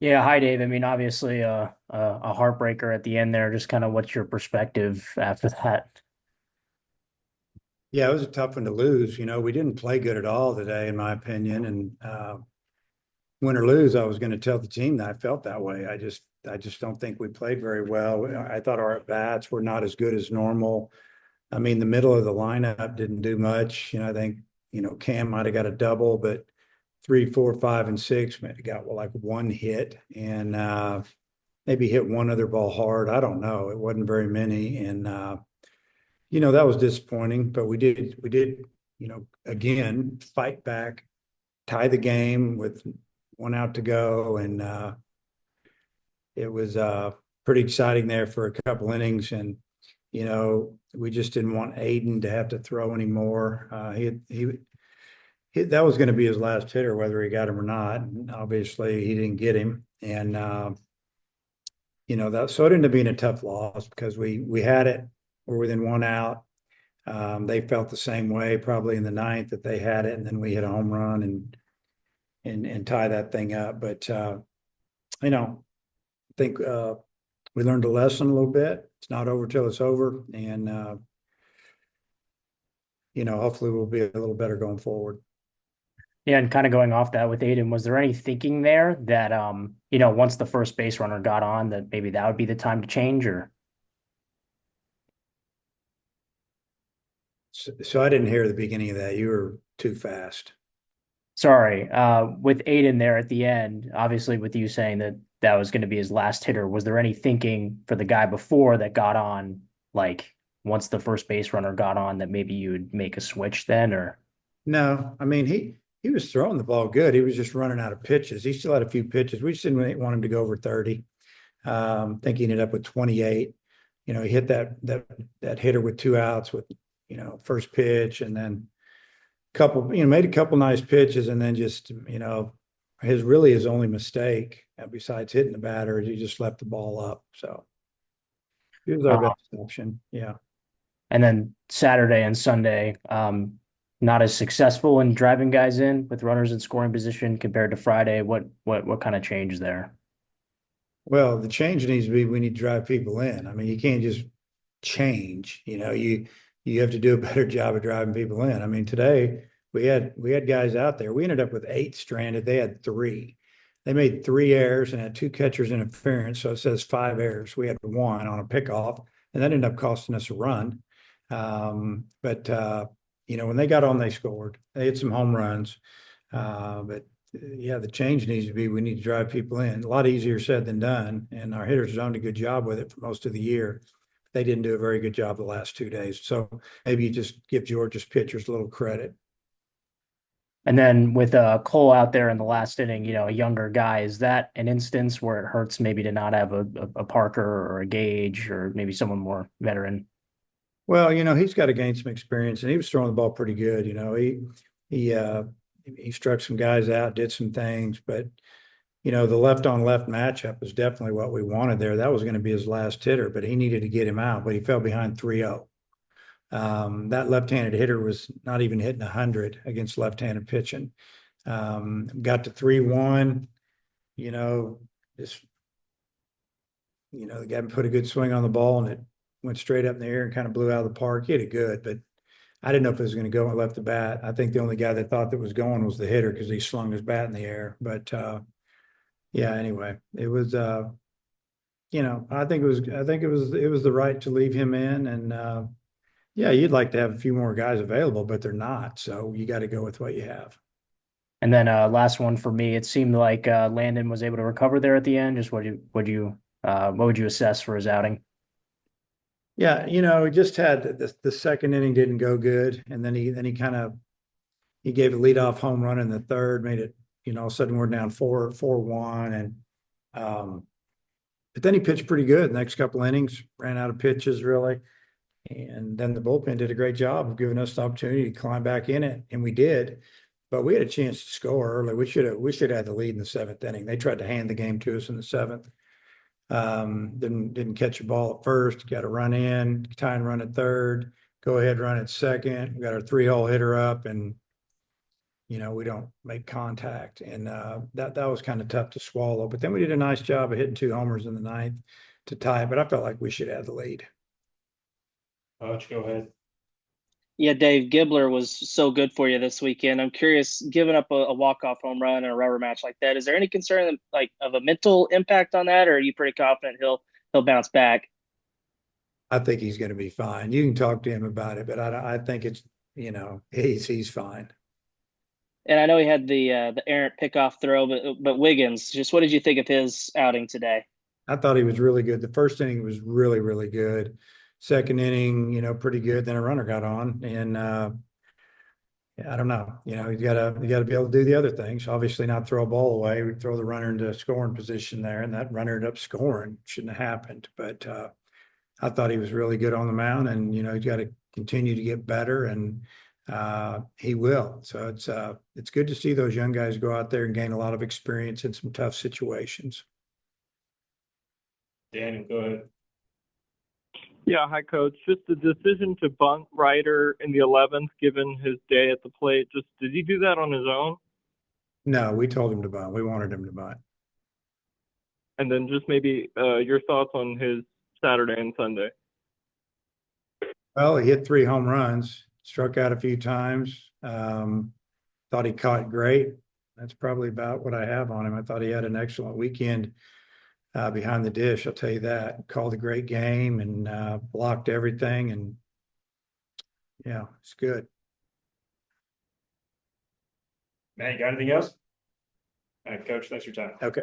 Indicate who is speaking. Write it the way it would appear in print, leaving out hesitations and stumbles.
Speaker 1: Yeah, hi Dave. I mean, obviously, a heartbreaker at the end there. Just kind of what's your perspective after that?
Speaker 2: Yeah, it was a tough one to lose. We didn't play good at all today, in my opinion. And win or lose, I was going to tell the team that I felt that way. I just don't think we played very well. I thought our at bats were not as good as normal. I mean, the middle of the lineup didn't do much. I think Cam might have got a double, but three, four, five, and six got like one hit and maybe hit one other ball hard. I don't know. It wasn't very many, and that was disappointing, but we did, again, fight back, tie the game with one out to go. And it was pretty exciting there for a couple innings. And, we just didn't want Aiden to have to throw anymore. That was going to be his last hitter, whether he got him or not. And obviously, he didn't get him. And, so it ended up being a tough loss because we had it. We're within one out. They felt the same way probably in the ninth that they had it, and then we hit a home run and tie that thing up. But I think we learned a lesson a little bit. It's not over till it's over, and hopefully we'll be a little better going forward.
Speaker 1: Yeah, and kind of going off that with Aiden, was there any thinking there that once the first base runner got on, that maybe that would be the time to change? Or
Speaker 2: So I didn't hear the beginning of that. You were too fast.
Speaker 1: sorry, with Aiden there at the end, obviously with you saying that that was going to be his last hitter, was there any thinking for the guy before that got on, like once the first base runner got on, that maybe you would make a switch then, or?
Speaker 2: No, I mean he was throwing the ball good. He was just running out of pitches. He still had a few pitches. We just didn't really want him to go over 30. I think he ended up with 28. He hit that hitter with two outs with first pitch, and then couple made a couple nice pitches, and then just his only mistake besides hitting the batter is he just left the ball up. So he was our best option. Yeah.
Speaker 1: And then Saturday and Sunday, not as successful in driving guys in with runners in scoring position compared to Friday. What kind of change there?
Speaker 2: Well, the change needs to be we need to drive people in. I mean, you can't just change. You have to do a better job of driving people in. I mean, today we had guys out there. We ended up with eight stranded. They had three. They made three errors and had two catchers interference. So it says five errors. We had one on a pickoff, and that ended up costing us a run. But when they got on, they scored. They had some home runs. But yeah, the change needs to be we need to drive people in. A lot easier said than done. And our hitters have done a good job with it for most of the year. They didn't do a very good job the last 2 days. So maybe you just give Georgia's pitchers a little credit.
Speaker 1: And then with Cole out there in the last inning, a younger guy, is that an instance where it hurts maybe to not have a Parker or a Gage or maybe someone more veteran?
Speaker 2: Well, he's got to gain some experience, and he was throwing the ball pretty good. He struck some guys out, did some things, but the left on left matchup was definitely what we wanted there. That was going to be his last hitter, but he needed to get him out, but he fell behind 3-0. That left-handed hitter was not even hitting 100 against left-handed pitching. Got to 3-1, you know, just, the guy put a good swing on the ball, and it went straight up in the air and kind of blew out of the park. He hit it good, but I didn't know if it was going to go and left the bat. I think the only guy that thought that was going was the hitter because he slung his bat in the air. But yeah, anyway, it was I think it was the right to leave him in. And yeah, you'd like to have a few more guys available, but they're not. So you got to go with what you have.
Speaker 1: And then last one for me, it seemed like Landon was able to recover there at the end. Just what would you assess for his outing?
Speaker 2: Yeah, he just had the second inning didn't go good, and then he kind of he gave a leadoff home run in the third, made it, all of a sudden we're down 4-1. And um, but then he pitched pretty good the next couple innings, ran out of pitches really. And then the bullpen did a great job of giving us the opportunity to climb back in it, and we did. But we had a chance to score early. We should have had the lead in the seventh inning. They tried to hand the game to us in the seventh. Didn't catch a ball at first. Got a run in, tie and run at third. Go ahead, run at second. We got our three-hole hitter up, and we don't make contact. And that was kind of tough to swallow. But then we did a nice job of hitting 2 homers in the ninth to tie it. But I felt like we should have the lead.
Speaker 3: Go ahead.
Speaker 4: Yeah, Dave Gibbler was so good for you this weekend. I'm curious, giving up a walk-off home run in a rubber match like that, is there any concern like of a mental impact on that, or are you pretty confident he'll bounce back?
Speaker 2: I think he's going to be fine. You can talk to him about it, but I think it's, he's fine.
Speaker 4: And I know he had the errant pickoff throw, but Wiggins, just what did you think of his outing today?
Speaker 2: I thought he was really good. The first inning was really, really good. Second inning, pretty good. Then a runner got on, and I don't know. You got to be able to do the other things. Obviously, not throw a ball away. We throw the runner into scoring position there, and that runner ended up scoring. Shouldn't have happened, but I thought he was really good on the mound, and he's got to continue to get better, and he will. So it's good to see those young guys go out there and gain a lot of experience in some tough situations.
Speaker 3: Daniel, go ahead.
Speaker 5: Yeah, hi, Coach. Just the decision to bunt Ryder in the 11th, given his day at the plate. Just did he do that on his own?
Speaker 2: No, we told him to bunt. We wanted him to bunt.
Speaker 5: And then just maybe your thoughts on his Saturday and Sunday.
Speaker 2: Well, he hit 3 home runs, struck out a few times. Thought he caught great. That's probably about what I have on him. I thought he had an excellent weekend behind the dish. I'll tell you that. Called a great game and blocked everything. And yeah, it's good.
Speaker 3: Matt, you got anything else? All right, Coach, thanks for your time.
Speaker 2: Okay.